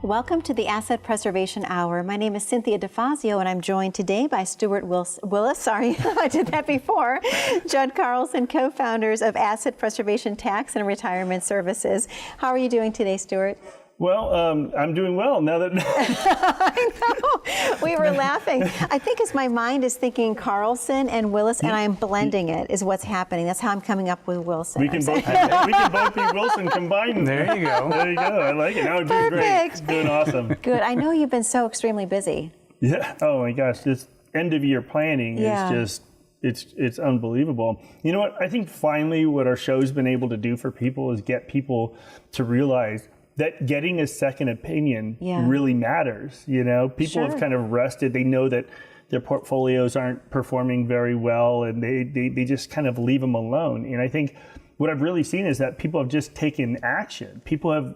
Welcome to the Asset Preservation Hour. My name is Cynthia DeFazio, and I'm joined today by Stewart Willis. Sorry, I did that before. Judd Carlson, co-founders of Asset Preservation Tax and Retirement Services. How are you doing today, Stewart? Well, I'm doing well now that... I know. We were laughing. I think as my mind is thinking Carlson and Willis, and I'm blending it, is what's happening. That's how I'm coming up with Wilson. We can both be Wilson combined. There you go. There you go. I like it. Now I'm doing great. Doing awesome. Good. I know you've been so extremely busy. Yeah. Oh my gosh. This end of year planning is just, it's unbelievable. You know what? I think finally what our show's been able to do for people is get people to realize that getting a second opinion really matters. You know, people have kind of rested. They know that their portfolios aren't performing very well, and they just kind of leave them alone. And I think what I've really seen is that people have just taken action. People have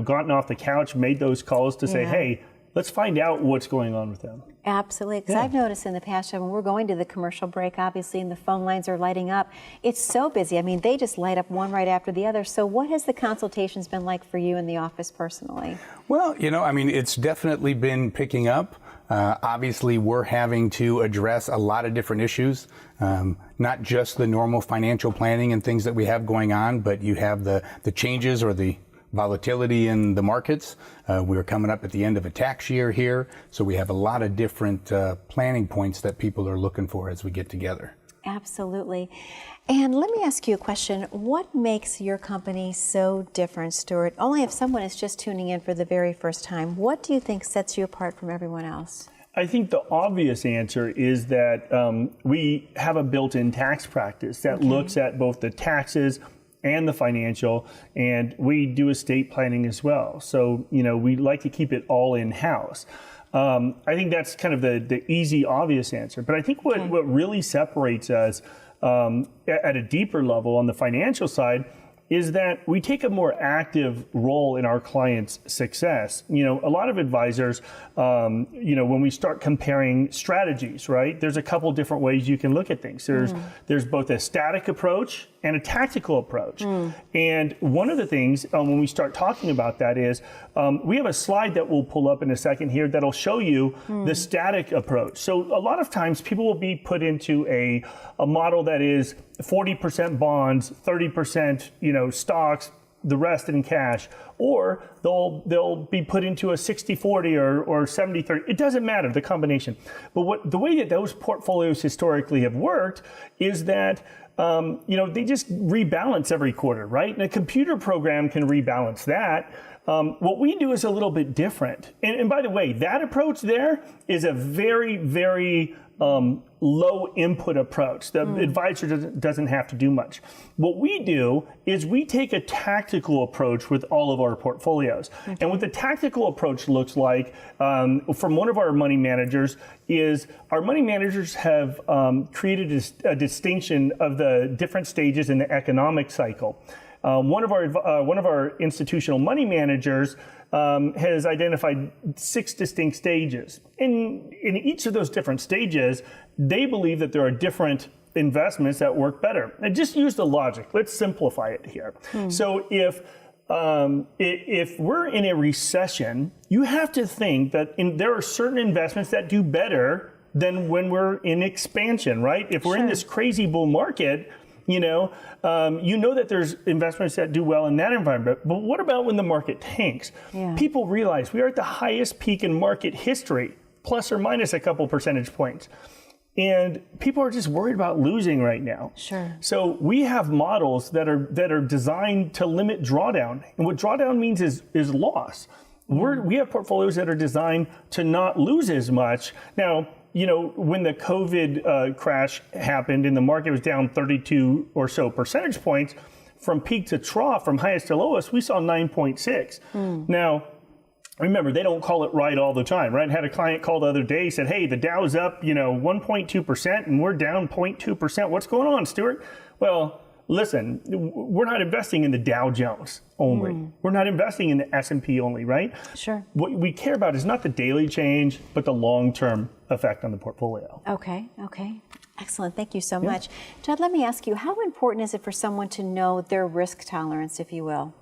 gotten off the couch, made those calls to say, hey, let's find out what's going on with them. Absolutely, because I've noticed in the past, when we're going to the commercial break, obviously, and the phone lines are lighting up, it's so busy. I mean, they just light up one right after the other. So what has the consultations been like for you in the office personally? Well, I mean, it's definitely been picking up. Obviously, we're having to address a lot of different issues, not just the normal financial planning and things that we have going on, but you have the changes or the volatility in the markets. We're coming up at the end of a tax year here, so we have a lot of different planning points that people are looking for as we get together. Absolutely. And let me ask you a question. What makes your company so different, Stewart? Only if someone is just tuning in for the very first time, what do you think sets you apart from everyone else? I think the obvious answer is that we have a built-in tax practice that looks at both the taxes and the financial, and we do estate planning as well. So, we like to keep it all in-house. I think that's kind of the easy, obvious answer. But I think what really separates us at a deeper level on the financial side is that we take a more active role in our clients' success. A lot of advisors, when we start comparing strategies, right, there's a couple different ways you can look at things. There's both a static approach and a tactical approach. And one of the things when we start talking about that is we have a slide that we'll pull up in a second here that'll show you the static approach. So a lot of times people will be put into a model that is 40% bonds, 30% stocks, the rest in cash, or they'll be put into a 60-40 or 70-30. It doesn't matter, the combination. But the way that those portfolios historically have worked is that they just rebalance every quarter, right? And a computer program can rebalance that. What we do is a little bit different. And by the way, that approach there is a very, very low input approach. The advisor doesn't have to do much. What we do is we take a tactical approach with all of our portfolios. And what the tactical approach looks like from one of our money managers is our money managers have created a distinction of the different stages in the economic cycle. One of our institutional money managers has identified 6 distinct stages. In each of those different stages, they believe that there are different investments that work better. And just use the logic. Let's simplify it here. So if we're in a recession, you have to think that there are certain investments that do better than when we're in expansion, right? If we're in this crazy bull market, you know that there's investments that do well in that environment. But what about when the market tanks? People realize we are at the highest peak in market history, plus or minus a couple percentage points. And people are just worried about losing right now. So we have models that are designed to limit drawdown. And what drawdown means is loss. We have portfolios that are designed to not lose as much. Now, when the COVID crash happened and the market was down 32 or so percentage points, from peak to trough, from highest to lowest, we saw 9.6. Now, remember, they don't call it right all the time, right? I had a client call the other day, said, hey, the Dow's up, 1.2% and we're down 0.2%. What's going on, Stewart? Well, listen, we're not investing in the Dow Jones only. We're not investing in the S&P only, right? What we care about is not the daily change, but the long-term effect on the portfolio. Okay. Excellent. Thank you so much. Judd, let me ask you, how important is it for someone to know their risk tolerance, if you will?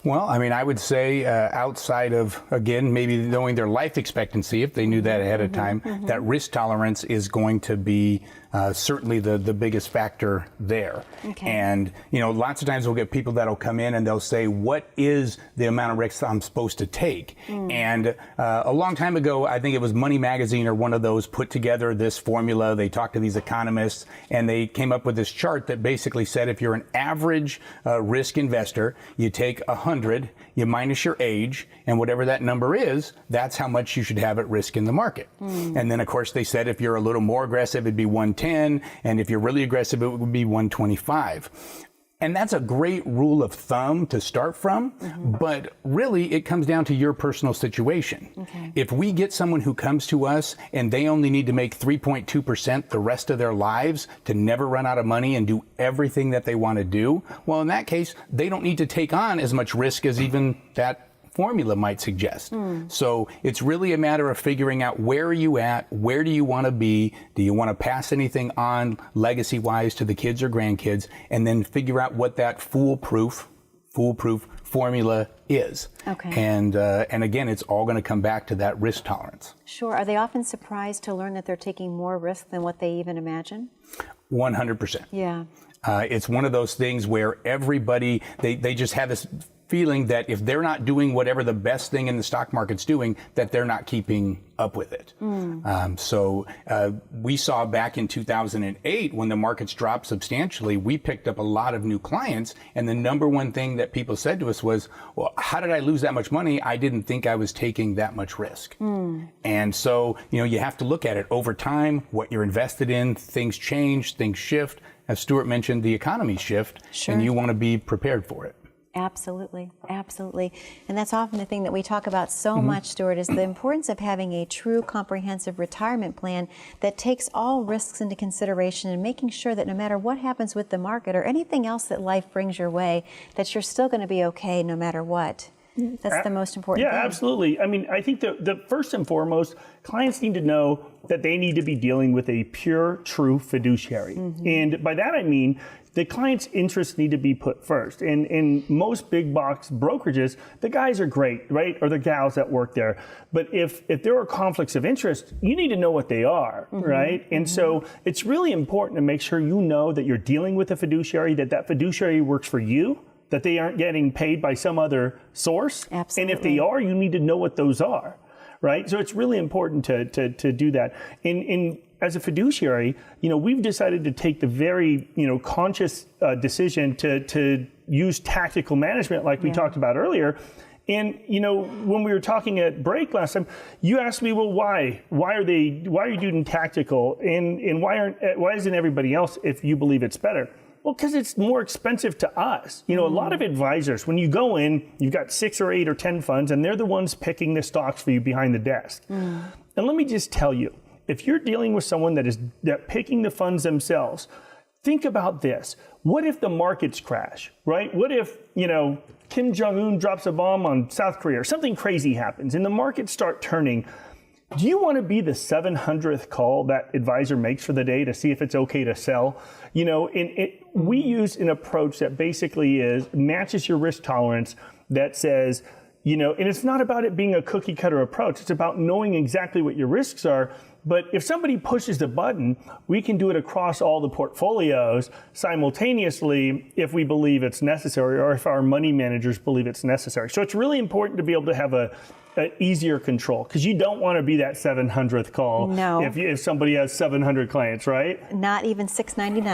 Well, I mean, I would say outside of, again, maybe knowing their life expectancy, if they knew that ahead of time, that risk tolerance is going to be certainly the biggest factor there. Okay. And, you know, lots of times we'll get people that'll come in and they'll say, what is the amount of risk I'm supposed to take? And a long time ago, I think it was Money Magazine or one of those put together this formula. They talked to these economists and they came up with this chart that basically said if you're an average risk investor, you take 100, you minus your age, and whatever that number is, that's how much you should have at risk in the market. And then, of course, they said if you're a little more aggressive, it'd be 110, and if you're really aggressive, it would be 125. And that's a great rule of thumb to start from, but really it comes down to your personal situation. Okay. If we get someone who comes to us and they only need to make 3.2% the rest of their lives to never run out of money and do everything that they want to do, well, in that case, they don't need to take on as much risk as even that formula might suggest. So it's really a matter of figuring out where are you at, where do you want to be, do you want to pass anything on legacy-wise to the kids or grandkids, and then figure out what that foolproof formula is. Okay. And again, it's all going to come back to that risk tolerance. Sure. Are they often surprised to learn that they're taking more risk than what they even imagine? 100%. Yeah. It's one of those things where everybody, they just have this feeling that if they're not doing whatever the best thing in the stock market's doing, that they're not keeping up with it. So we saw back in 2008 when the markets dropped substantially, we picked up a lot of new clients. And the number one thing that people said to us was, well, how did I lose that much money? I didn't think I was taking that much risk. And so, you know, you have to look at it over time, what you're invested in, things change, things shift. As Stewart mentioned, the economy shift, and you want to be prepared for it. Absolutely, absolutely. And that's often the thing that we talk about so much, Stewart, is the importance of having a true comprehensive retirement plan that takes all risks into consideration and making sure that no matter what happens with the market or anything else that life brings your way, that you're still going to be okay no matter what. That's the most important thing. Yeah, absolutely. I mean, I think the first and foremost, clients need to know that they need to be dealing with a pure, true fiduciary. And by that I mean, the client's interests need to be put first. And in most big box brokerages, the guys are great, right? Or the gals that work there. But if there are conflicts of interest, you need to know what they are, right? And so it's really important to make sure you know that you're dealing with a fiduciary, that fiduciary works for you, that they aren't getting paid by some other source. Absolutely. And if they are, you need to know what those are, right? So it's really important to do that. In as a fiduciary, you know, we've decided to take the very, you know, conscious decision to use tactical management like we talked about earlier. And, you know, when we were talking at break last time, you asked me, well, why are you doing tactical? And why isn't everybody else, if you believe it's better? Well, because it's more expensive to us. You know, a lot of advisors, when you go in, you've got 6 or 8 or 10 funds, and they're the ones picking the stocks for you behind the desk. And let me just tell you, if you're dealing with someone that picking the funds themselves, think about this. What if the markets crash, right? What if, you know, Kim Jong-un drops a bomb on South Korea or something crazy happens and the markets start turning? Do you want to be the 700th call that advisor makes for the day to see if it's okay to sell? You know, we use an approach that basically matches your risk tolerance, that says, you know, and it's not about it being a cookie cutter approach. It's about knowing exactly what your risks are. But if somebody pushes the button, we can do it across all the portfolios simultaneously if we believe it's necessary, or if our money managers believe it's necessary. So it's really important to be able to have an easier control, because you don't want to be that 700th call if somebody has 700 clients, right? Not even $6.99.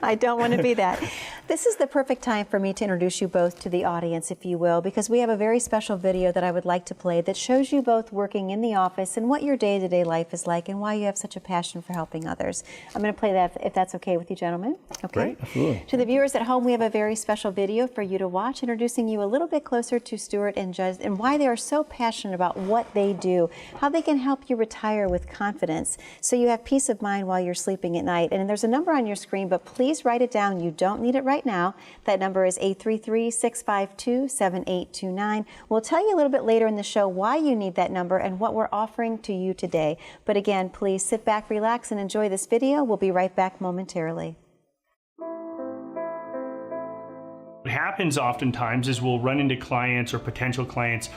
I don't want to be that. This is the perfect time for me to introduce you both to the audience, if you will, because we have a very special video that I would like to play that shows you both working in the office and what your day-to-day life is like and why you have such a passion for helping others. I'm going to play that if that's okay with you, gentlemen. Okay. Great. Absolutely. To the viewers at home, we have a very special video for you to watch, introducing you a little bit closer to Stewart and Judd and why they are so passionate about what they do, how they can help you retire with confidence so you have peace of mind while you're sleeping at night. And there's a number on your screen, but please write it down. You don't need it right now. That number is 833-652-7829. We'll tell you a little bit later in the show why you need that number and what we're offering to you today. But again, please sit back, relax, and enjoy this video. We'll be right back momentarily. happens oftentimes is we'll run into clients or potential clients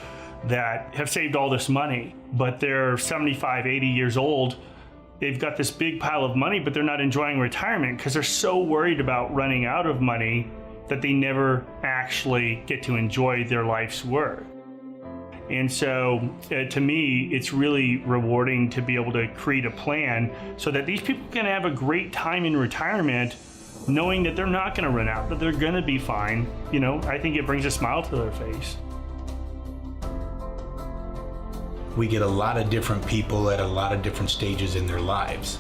that have saved all this money, but they're 75, 80 years old. They've got this big pile of money, but they're not enjoying retirement because they're so worried about running out of money that they never actually get to enjoy their life's work. And so to me, it's really rewarding to be able to create a plan so that these people can have a great time in retirement, knowing that they're not going to run out, that they're going to be fine. You know, I think it brings a smile to their face. We get a lot of different people at a lot of different stages in their lives.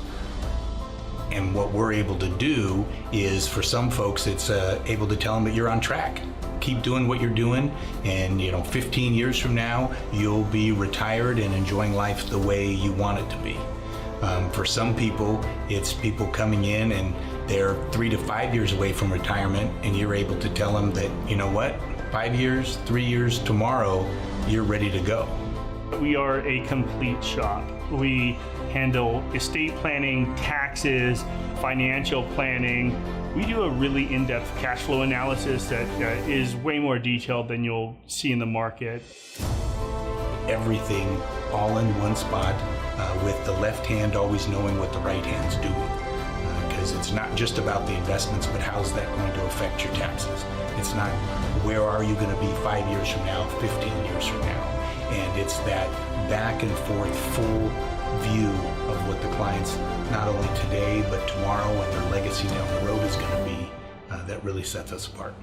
And what we're able to do is, for some folks, it's able to tell them that you're on track. Keep doing what you're doing, and 15 years from now, you'll be retired and enjoying life the way you want it to be. For some people, it's people coming in and they're 3 to 5 years away from retirement, and you're able to tell them that, you know what, 5 years, 3 years, tomorrow, you're ready to go. We are a complete shop. We handle estate planning, taxes, financial planning. We do a really in-depth cash flow analysis that is way more detailed than you'll see in the market. Everything all in one spot, with the left hand always knowing what the right hand's doing. Because it's not just about the investments, but how's that going to affect your taxes? It's not where are you going to be 5 years from now, 15 years from now. And it's that back and forth full view of what the clients, not only today, but tomorrow and their legacy down the road is going to be, that really sets us apart.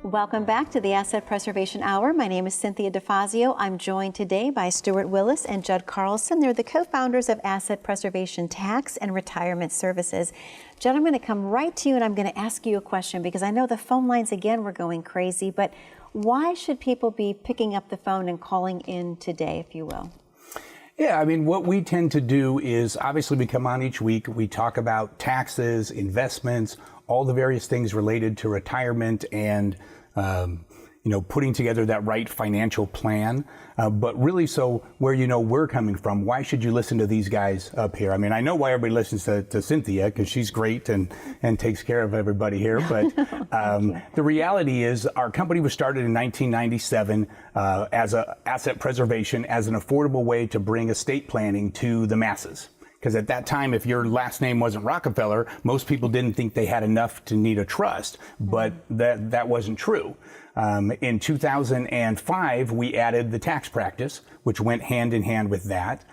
Welcome back to the Asset Preservation Hour. My name is Cynthia DeFazio. I'm joined today by Stewart Willis and Judd Carlson. They're the co-founders of Asset Preservation Tax and Retirement Services. Judd, I'm going to come right to you and I'm going to ask you a question because I know the phone lines again were going crazy, but why should people be picking up the phone and calling in today, if you will? Yeah, I mean, what we tend to do is obviously we come on each week, we talk about taxes, investments, all the various things related to retirement and, putting together that right financial plan. But really, so where we're coming from, why should you listen to these guys up here? I mean, I know why everybody listens to Cynthia, because she's great and takes care of everybody here. But the reality is our company was started in 1997 as a asset preservation, as an affordable way to bring estate planning to the masses. Because at that time, if your last name wasn't Rockefeller, most people didn't think they had enough to need a trust, but that wasn't true. In 2005, we added the tax practice, which went hand in hand with that.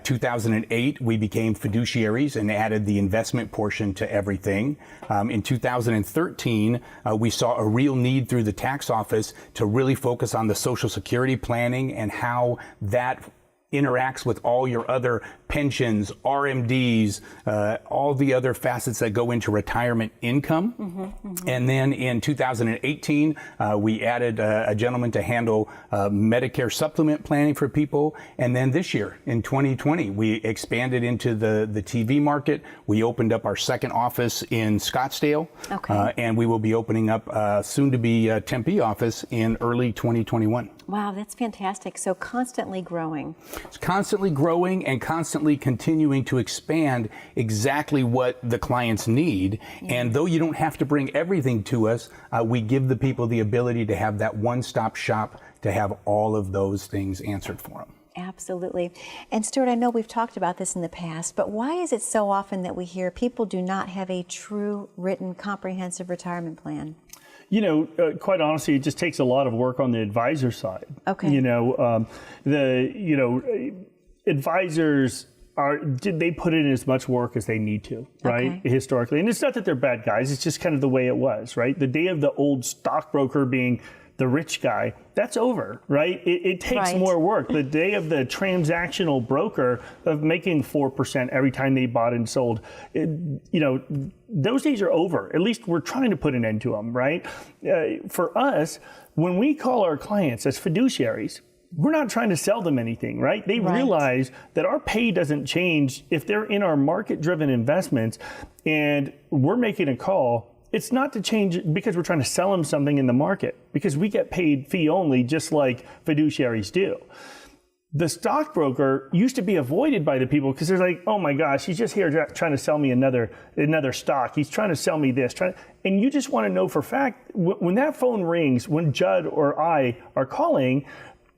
2008, we became fiduciaries and added the investment portion to everything. In 2013, we saw a real need through the tax office to really focus on the Social Security planning and how that interacts with all your other pensions, RMDs, all the other facets that go into retirement income. And then in 2018, we added a gentleman to handle Medicare supplement planning for people. And then this year, in 2020, we expanded into the TV market. We opened up our second office in Scottsdale. Okay. And we will be opening up soon to be Tempe office in early 2021. Wow, that's fantastic. So constantly growing. It's constantly growing and constantly continuing to expand exactly what the clients need. And though you don't have to bring everything to us, we give the people the ability to have that one-stop shop to have all of those things answered for them. Absolutely. And Stewart, I know we've talked about this in the past, but why is it so often that we hear people do not have a true written comprehensive retirement plan? Quite honestly, it just takes a lot of work on the advisor side. Okay. Advisors they put in as much work as they need to, right? Okay. Historically. And it's not that they're bad guys. It's just kind of the way it was, right? The day of the old stockbroker being the rich guy, that's over, right? It takes more work. The day of the transactional broker of making 4% every time they bought and sold, those days are over. At least we're trying to put an end to them, right? For us, when we call our clients as fiduciaries, we're not trying to sell them anything, right? They realize that our pay doesn't change if they're in our market-driven investments and we're making a call. It's not to change because we're trying to sell them something in the market, because we get paid fee only just like fiduciaries do. The stockbroker used to be avoided by the people because they're like, oh my gosh, he's just here trying to sell me another stock. He's trying to sell me this. And you just want to know for a fact, when that phone rings, when Judd or I are calling,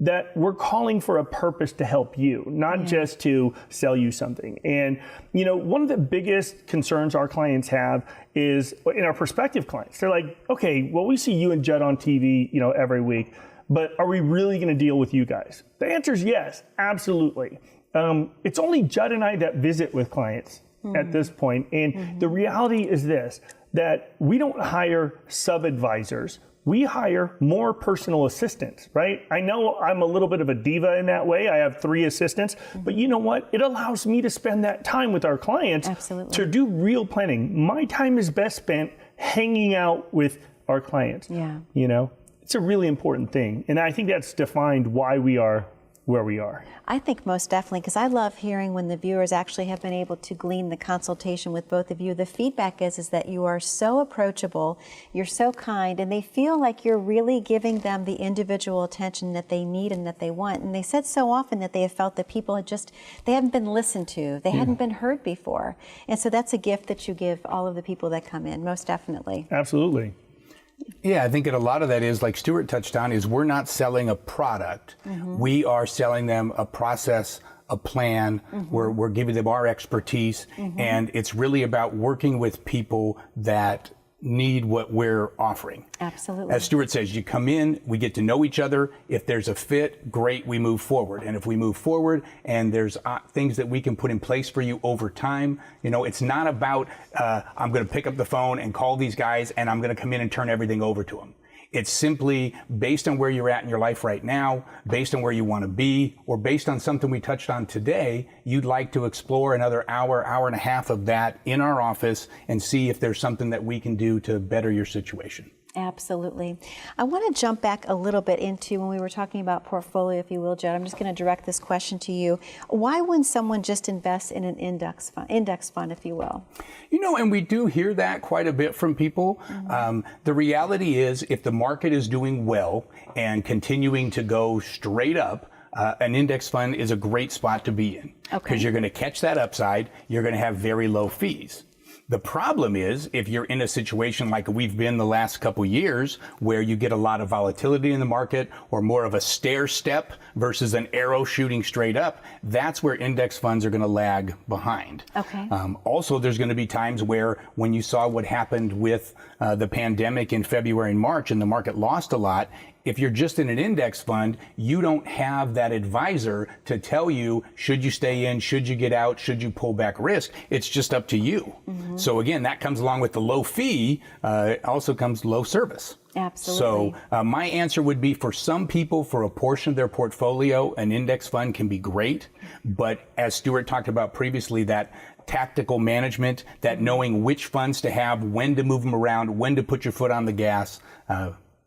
that we're calling for a purpose to help you, not just to sell you something. And, one of the biggest concerns our clients have is, in our prospective clients, they're like, okay, well, we see you and Judd on TV, every week, but are we really going to deal with you guys? The answer is yes, absolutely. It's only Judd and I that visit with clients at this point. And the reality is this, that we don't hire sub-advisors. We hire more personal assistants, right? I know I'm a little bit of a diva in that way. I have 3 assistants, but you know what? It allows me to spend that time with our clients to do real planning. My time is best spent hanging out with our clients. It's a really important thing. And I think that's defined why we are where we are. I think most definitely, because I love hearing when the viewers actually have been able to glean the consultation with both of you. The feedback is that you are so approachable, you're so kind, and they feel like you're really giving them the individual attention that they need and that they want. And they said so often that they have felt that people they haven't been listened to, they hadn't been heard before. And so that's a gift that you give all of the people that come in, most definitely. Absolutely. Yeah, I think that a lot of that is, like Stewart touched on, is we're not selling a product. We are selling them a process, a plan. We're giving them our expertise. And it's really about working with people that need what we're offering. Absolutely. As Stewart says, you come in, we get to know each other. If there's a fit, great, we move forward. And if we move forward and there's things that we can put in place for you over time, it's not about, I'm going to pick up the phone and call these guys and I'm going to come in and turn everything over to them. It's simply based on where you're at in your life right now, based on where you want to be, or based on something we touched on today, you'd like to explore another hour, hour and a half of that in our office and see if there's something that we can do to better your situation. Absolutely. I want to jump back a little bit into when we were talking about portfolio, if you will, Judd. I'm just going to direct this question to you. Why wouldn't someone just invest in an index fund, if you will? And we do hear that quite a bit from people. The reality is, if the market is doing well and continuing to go straight up, an index fund is a great spot to be in. Because you're going to catch that upside, you're going to have very low fees. The problem is, if you're in a situation like we've been the last couple years, where you get a lot of volatility in the market, or more of a stair step versus an arrow shooting straight up, that's where index funds are going to lag behind. Also, there's going to be times where, when you saw what happened with the pandemic in February and March, and the market lost a lot, if you're just in an index fund, you don't have that advisor to tell you, should you stay in, should you get out, should you pull back risk? It's just up to you. So again, that comes along with the low fee, also comes low service. Absolutely. So my answer would be, for some people, for a portion of their portfolio, an index fund can be great. But as Stewart talked about previously, that tactical management, that knowing which funds to have, when to move them around, when to put your foot on the gas,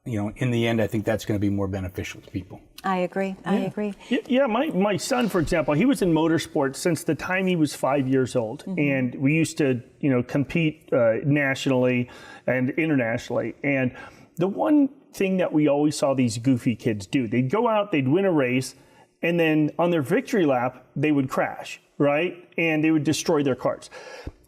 in the end, I think that's going to be more beneficial to people. I agree. I agree. Yeah, my son, for example, he was in motorsports since the time he was 5 years old. And we used to, compete nationally and internationally. And the one thing that we always saw these goofy kids do, they'd go out, they'd win a race, and then on their victory lap, they would crash, right? And they would destroy their cars.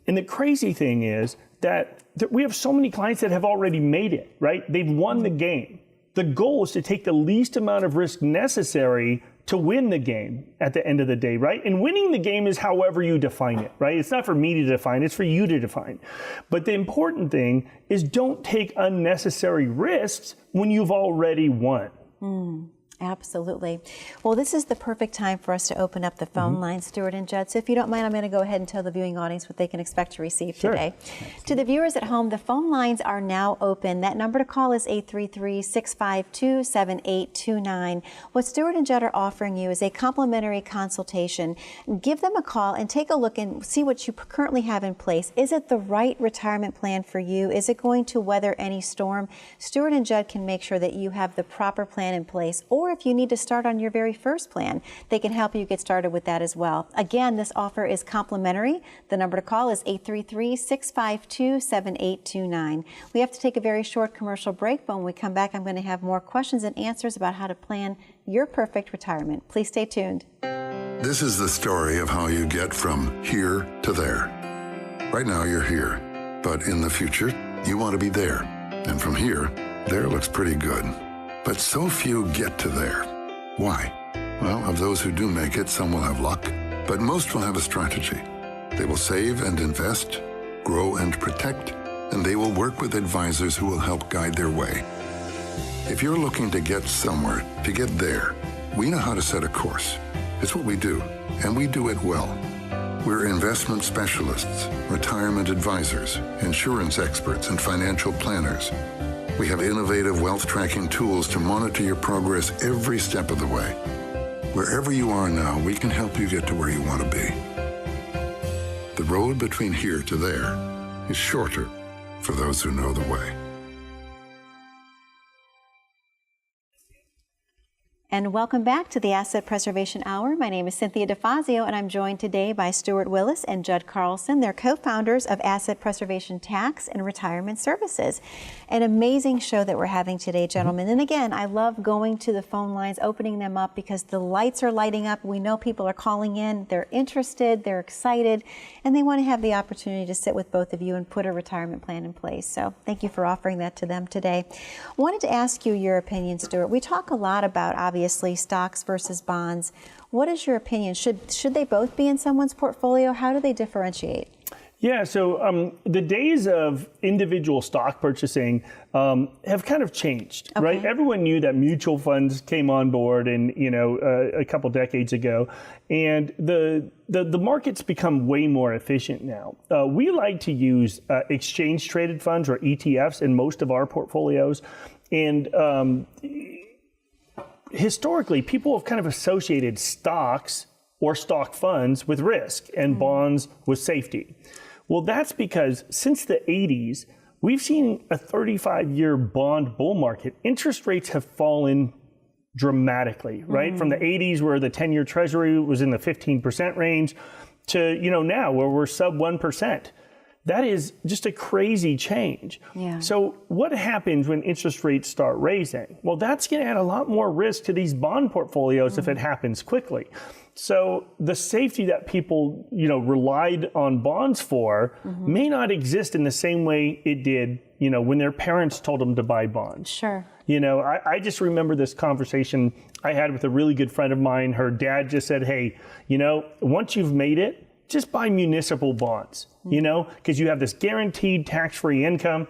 And the crazy thing is that we have so many clients that have already made it, right? They've won the game. The goal is to take the least amount of risk necessary to win the game at the end of the day, right? And winning the game is however you define it, right? It's not for me to define, it's for you to define. But the important thing is, don't take unnecessary risks when you've already won. Absolutely. Well, this is the perfect time for us to open up the phone lines, Stewart and Judd. So if you don't mind, I'm going to go ahead and tell the viewing audience what they can expect to receive today. To the viewers at home, the phone lines are now open. That number to call is 833-652-7829. What Stewart and Judd are offering you is a complimentary consultation. Give them a call and take a look and see what you currently have in place. Is it the right retirement plan for you? Is it going to weather any storm? Stewart and Judd can make sure that you have the proper plan in place. Or if you need to start on your very first plan, they can help you get started with that as well. Again, this offer is complimentary. The number to call is 833-652-7829. We have to take a very short commercial break, but when we come back, I'm going to have more questions and answers about how to plan your perfect retirement. Please stay tuned. This is the story of how you get from here to there. Right now you're here, but in the future, you want to be there. And from here, there looks pretty good. But so few get to there. Why? Well, of those who do make it, some will have luck, but most will have a strategy. They will save and invest, grow and protect, and they will work with advisors who will help guide their way. If you're looking to get somewhere, to get there, we know how to set a course. It's what we do, and we do it well. We're investment specialists, retirement advisors, insurance experts, and financial planners. We have innovative wealth tracking tools to monitor your progress every step of the way. Wherever you are now, we can help you get to where you want to be. The road between here to there is shorter for those who know the way. And welcome back to the Asset Preservation Hour. My name is Cynthia DeFazio, and I'm joined today by Stewart Willis and Judd Carlson. They're co-founders of Asset Preservation Tax and Retirement Services. An amazing show that we're having today, gentlemen. And again, I love going to the phone lines, opening them up, because the lights are lighting up. We know people are calling in. They're interested, they're excited, and they want to have the opportunity to sit with both of you and put a retirement plan in place. So thank you for offering that to them today. Wanted to ask you your opinion, Stewart. We talk a lot about, obviously, stocks versus bonds. What is your opinion? Should they both be in someone's portfolio? How do they differentiate? Yeah, so the days of individual stock purchasing have kind of changed, right? Everyone knew that mutual funds came on board, and a couple decades ago, and the market's become way more efficient now. We like to use exchange traded funds, or ETFs, in most of our portfolios, and historically, people have kind of associated stocks or stock funds with risk and bonds with safety. Well, that's because since the 80s, we've seen a 35-year bond bull market. Interest rates have fallen dramatically, right? From the 80s, where the 10-year treasury was in the 15% range, to now where we're sub 1%. That is just a crazy change. Yeah. So what happens when interest rates start raising? Well, that's going to add a lot more risk to these bond portfolios if it happens quickly. So the safety that people, relied on bonds for may not exist in the same way it did, when their parents told them to buy bonds. Sure. I just remember this conversation I had with a really good friend of mine. Her dad just said, hey, once you've made it, just buy municipal bonds, because you have this guaranteed tax-free income.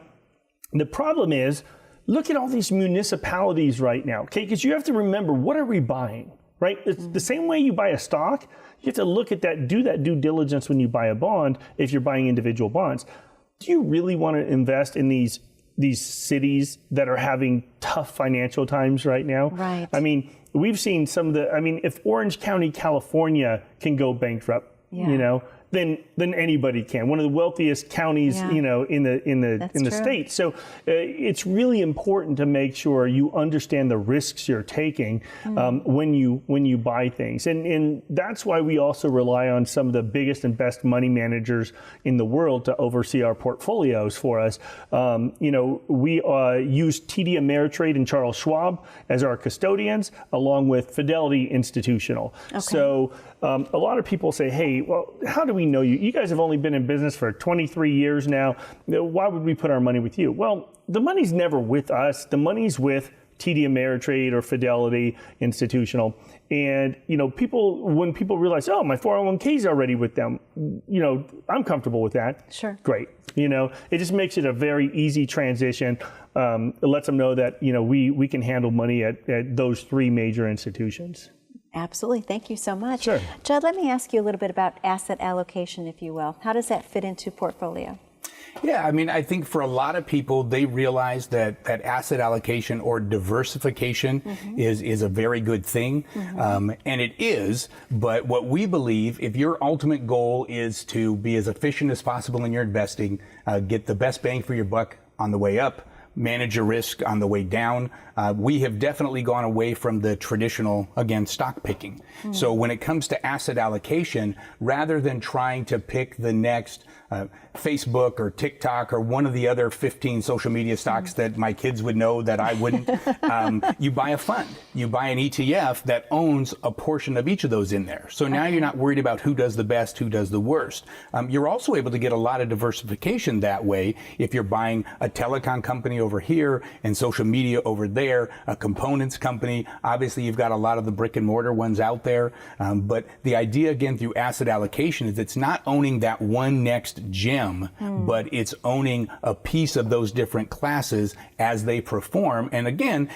The problem is, look at all these municipalities right now, okay? Because you have to remember, what are we buying, right? It's the same way you buy a stock. You have to look at that, do that due diligence when you buy a bond, if you're buying individual bonds. Do you really want to invest in these cities that are having tough financial times right now? Right. I mean, we've seen if Orange County, California can go bankrupt, then anybody can. One of the wealthiest counties, in the state. So it's really important to make sure you understand the risks you're taking when you buy things, and that's why we also rely on some of the biggest and best money managers in the world to oversee our portfolios for us. We use TD Ameritrade and Charles Schwab as our custodians, along with Fidelity Institutional. Okay. So a lot of people say, hey, well, how do we know you? You guys have only been in business for 23 years now. Why would we put our money with you? Well, the money's never with us. The money's with TD Ameritrade or Fidelity Institutional. And, when people realize, oh, my 401k is already with them, I'm comfortable with that. Sure. Great. It just makes it a very easy transition. It lets them know that, we can handle money at those three major institutions. Absolutely. Thank you so much. Sure. Judd, let me ask you a little bit about asset allocation, if you will. How does that fit into portfolio? Yeah, I think for a lot of people, they realize that asset allocation or diversification is a very good thing. And it is, but what we believe, if your ultimate goal is to be as efficient as possible in your investing, get the best bang for your buck on the way up, manage your risk on the way down. We have definitely gone away from the traditional, again, stock picking. So when it comes to asset allocation, rather than trying to pick the next Facebook or TikTok or one of the other 15 social media stocks that my kids would know that I wouldn't, you buy a fund. You buy an ETF that owns a portion of each of those in there. So now you're not worried about who does the best, who does the worst. You're also able to get a lot of diversification that way if you're buying a telecom company over here and social media over there, a components company. Obviously, you've got a lot of the brick and mortar ones out there. But the idea, again, through asset allocation is it's not owning that one next gem, but it's owning a piece of those different classes as they perform. And again,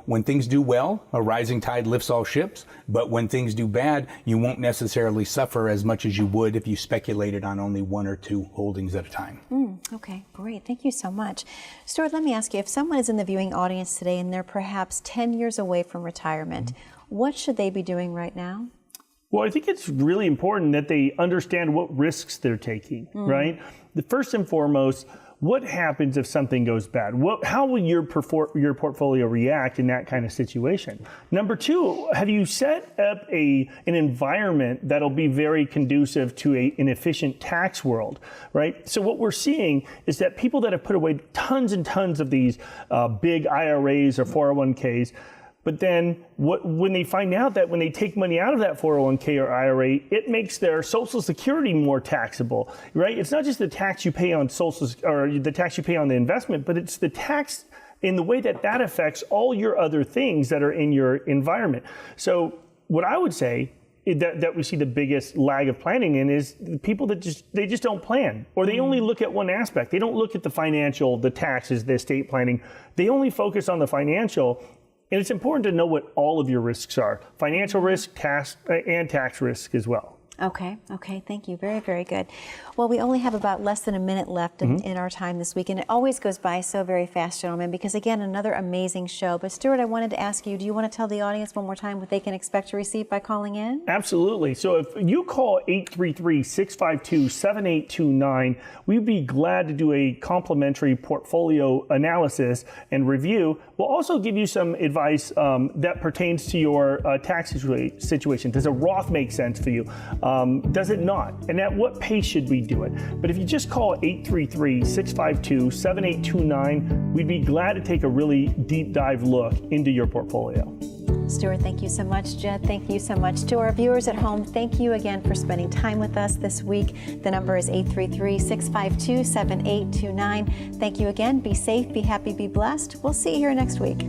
when things do well, a rising tide lifts all ships. But when things do bad, you won't necessarily suffer as much as you would if you speculated on only one or two holdings at a time. Okay, great. Thank you so much. Stewart, let me ask you, if someone is in the viewing audience today and they're perhaps 10 years away from retirement, what should they be doing right now? Well, I think it's really important that they understand what risks they're taking, right? The first and foremost, what happens if something goes bad? How will your portfolio react in that kind of situation? Number two, have you set up an environment that'll be very conducive to an efficient tax world, right? So what we're seeing is that people that have put away tons and tons of these big IRAs or 401ks, but then when they find out that when they take money out of that 401k or IRA, it makes their Social Security more taxable, right? It's not just the tax you pay on the tax you pay on the investment, but it's the tax in the way that affects all your other things that are in your environment. So what I would say that we see the biggest lag of planning in is the people that just don't plan, or they only look at one aspect. They don't look at the financial, the taxes, the estate planning. They only focus on the financial. And it's important to know what all of your risks are. Financial risk, tax risk as well. Okay, thank you. Very, very good. Well, we only have about less than a minute left in our time this week, and it always goes by so very fast, gentlemen, because again, another amazing show. But Stewart, I wanted to ask you, do you want to tell the audience one more time what they can expect to receive by calling in? Absolutely. So if you call 833-652-7829, we'd be glad to do a complimentary portfolio analysis and review. We'll also give you some advice that pertains to your tax situation. Does a Roth make sense for you? Does it not? And at what pace should we do it? But if you just call 833-652-7829, we'd be glad to take a really deep dive look into your portfolio. Stewart, thank you so much. Judd, thank you so much. To our viewers at home, thank you again for spending time with us this week. The number is 833-652-7829. Thank you again. Be safe, be happy, be blessed. We'll see you here next week.